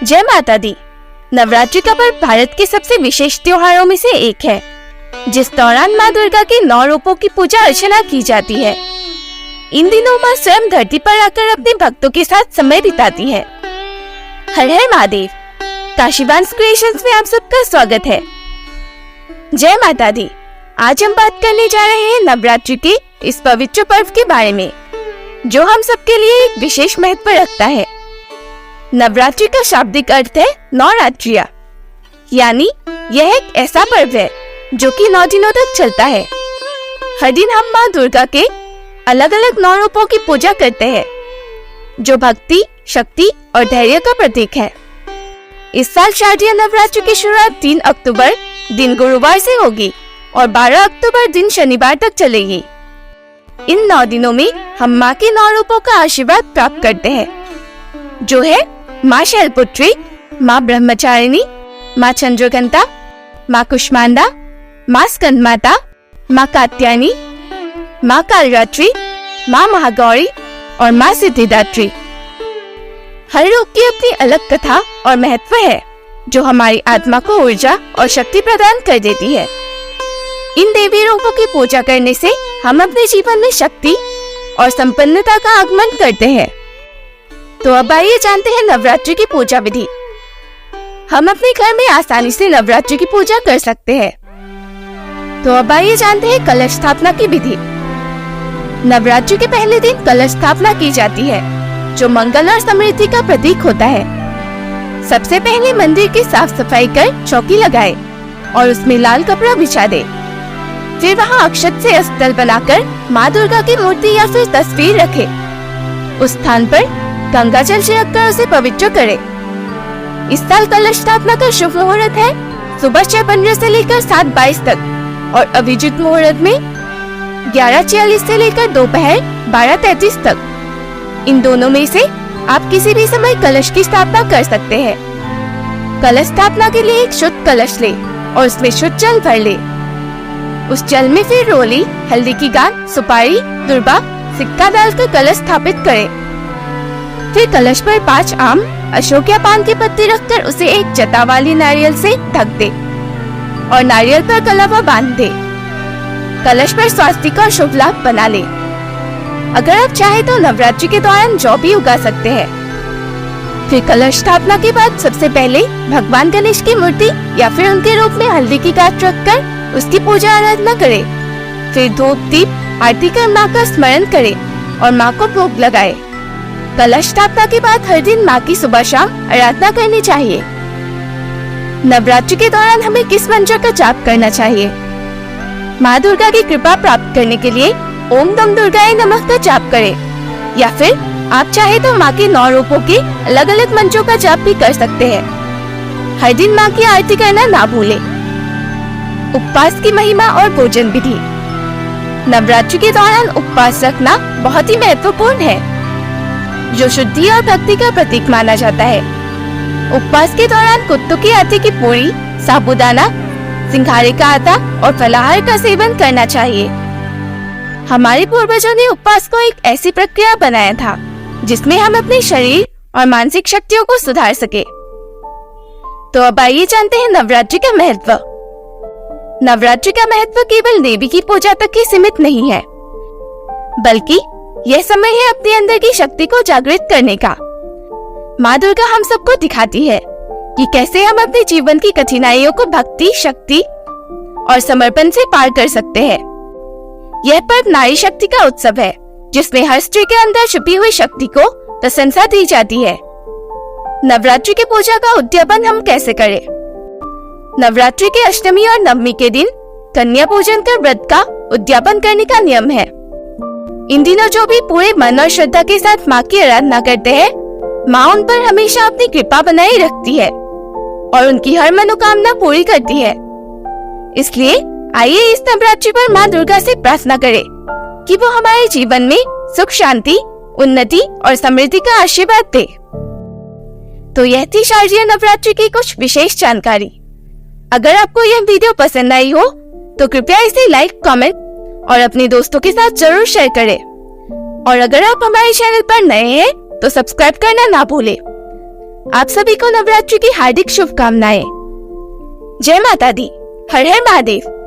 जय माता दी। नवरात्रि का पर्व भारत के सबसे विशेष त्योहारों में से एक है, जिस दौरान माँ दुर्गा के 9 रूपों की पूजा अर्चना की जाती है। इन दिनों माँ स्वयं धरती पर आकर अपने भक्तों के साथ समय बिताती है। हर हर महादेव। काशीवांश क्रिएशंस में आप सबका स्वागत है। जय माता दी। आज हम बात करने जा रहे हैं नवरात्रि के इस पवित्र पर्व के बारे में, जो हम सबके लिए एक विशेष महत्व रखता है। नवरात्रि का शाब्दिक अर्थ है 9 रात्रियां, यानी यह एक ऐसा पर्व है जो कि 9 दिनों तक चलता है। हर दिन हम माँ दुर्गा के अलग अलग 9 रूपों की पूजा करते हैं, जो भक्ति, शक्ति और धैर्य का प्रतीक है। इस साल शारदीय नवरात्रि की शुरुआत 3 अक्टूबर दिन गुरुवार से होगी और 12 अक्टूबर दिन शनिवार तक चलेगी। इन 9 दिनों में हम माँ के 9 रूपों का आशीर्वाद प्राप्त करते हैं, जो है माँ शैलपुत्री, माँ ब्रह्मचारिणी, माँ चंद्रघंटा, माँ कुष्मांडा, माँ स्कंदमाता, माँ कात्यायनी, माँ कालरात्रि, माँ महागौरी और माँ सिद्धिदात्री। हर रूप की अपनी अलग कथा और महत्व है, जो हमारी आत्मा को ऊर्जा और शक्ति प्रदान कर देती है। इन देवी रूपों की पूजा करने से हम अपने जीवन में शक्ति और संपन्नता का आगमन करते हैं। तो अब आइए जानते हैं नवरात्रि की पूजा विधि। हम अपने घर में आसानी से नवरात्रि की पूजा कर सकते हैं। तो अब आइए जानते हैं कलश स्थापना की विधि। नवरात्रि के पहले दिन कलश स्थापना की जाती है, जो मंगल और समृद्धि का प्रतीक होता है। सबसे पहले मंदिर की साफ सफाई कर चौकी लगाए और उसमें लाल कपड़ा बिछा दे। फिर वहां अक्षत से स्थल बनाकर माँ दुर्गा की मूर्ति या फिर तस्वीर रखे। उस स्थान पर गंगा जल छिड़ककर उसे पवित्र करे। इस साल कलश स्थापना का शुभ मुहूर्त है सुबह 6:15 से लेकर 7:22 तक और अभिजित मुहूर्त में 11:46 से लेकर दोपहर 12:33 तक। इन दोनों में से आप किसी भी समय कलश की स्थापना कर सकते हैं। कलश स्थापना के लिए एक शुद्ध कलश ले और उसमें शुद्ध जल भर ले। उस जल में फिर रोली, हल्दी की गांठ, सुपारी, दुर्बा, सिक्का डालकर कलश स्थापित करें। फिर कलश पर 5 आम, अशोक या पान की पत्ती रखकर उसे एक जटा वाली नारियल से ढक दे और नारियल पर कलावा बांध दे। कलश पर स्वास्तिक और शुभ लाभ बना ले। अगर आप चाहे तो नवरात्रि के दौरान जौ भी उगा सकते हैं। फिर कलश स्थापना के बाद सबसे पहले भगवान गणेश की मूर्ति या फिर उनके रूप में हल्दी की गांठ रखकर उसकी पूजा आराधना करें। फिर धूप, दीप आरती कर माँ का स्मरण करें और माँ को भोग लगाए। कलश स्थापना के बाद हर दिन माँ की सुबह शाम आराधना करनी चाहिए। नवरात्रि के दौरान हमें किस मंत्र का जाप करना चाहिए? माँ दुर्गा की कृपा प्राप्त करने के लिए ओम नमः दुर्गाय नमः का जाप करें, या फिर आप चाहे तो माँ के 9 रूपों के अलग अलग मंत्रों का जाप भी कर सकते हैं। हर दिन माँ की आरती करना ना भूलें। उपवास की महिमा और भोजन विधि। नवरात्रि के दौरान उपवास रखना बहुत ही महत्वपूर्ण है, जो शुद्धि और भक्ति का प्रतीक माना जाता है। उपवास के दौरान कुत्तों के आटे की पूरी, साबूदाना, सिंघाड़े का आटा और फलाहार का सेवन करना चाहिए। हमारे पूर्वजों ने उपवास को एक ऐसी प्रक्रिया बनाया था जिसमें हम अपने शरीर और मानसिक शक्तियों को सुधार सके। तो अब आइए जानते हैं नवरात्रि का महत्व। नवरात्रि का महत्व केवल देवी की पूजा तक ही सीमित नहीं है, बल्कि यह समय है अपने अंदर की शक्ति को जागृत करने का। माँ दुर्गा हम सबको दिखाती है कि कैसे हम अपने जीवन की कठिनाइयों को भक्ति, शक्ति और समर्पण से पार कर सकते हैं। यह पर्व नारी शक्ति का उत्सव है, जिसमें हर स्त्री के अंदर छुपी हुई शक्ति को प्रशंसा दी जाती है। नवरात्रि की पूजा का उद्यापन हम कैसे करें? नवरात्रि के अष्टमी और नवमी के दिन कन्या पूजन कर व्रत का उद्यापन करने का नियम है। इन दिनों जो भी पूरे मन और श्रद्धा के साथ माँ की आराधना करते हैं, माँ उन पर हमेशा अपनी कृपा बनाए रखती है और उनकी हर मनोकामना पूरी करती है। इसलिए आइए इस नवरात्रि पर माँ दुर्गा से प्रार्थना करें कि वो हमारे जीवन में सुख, शांति, उन्नति और समृद्धि का आशीर्वाद दे। तो यह थी शारदीय नवरात्रि की कुछ विशेष जानकारी। अगर आपको यह वीडियो पसंद आई हो तो कृपया इसे लाइक, कमेंट और अपने दोस्तों के साथ जरूर शेयर करें। और अगर आप हमारे चैनल पर नए हैं तो सब्सक्राइब करना ना भूलें। आप सभी को नवरात्रि की हार्दिक शुभकामनाएं। जय माता दी, हर हर महादेव।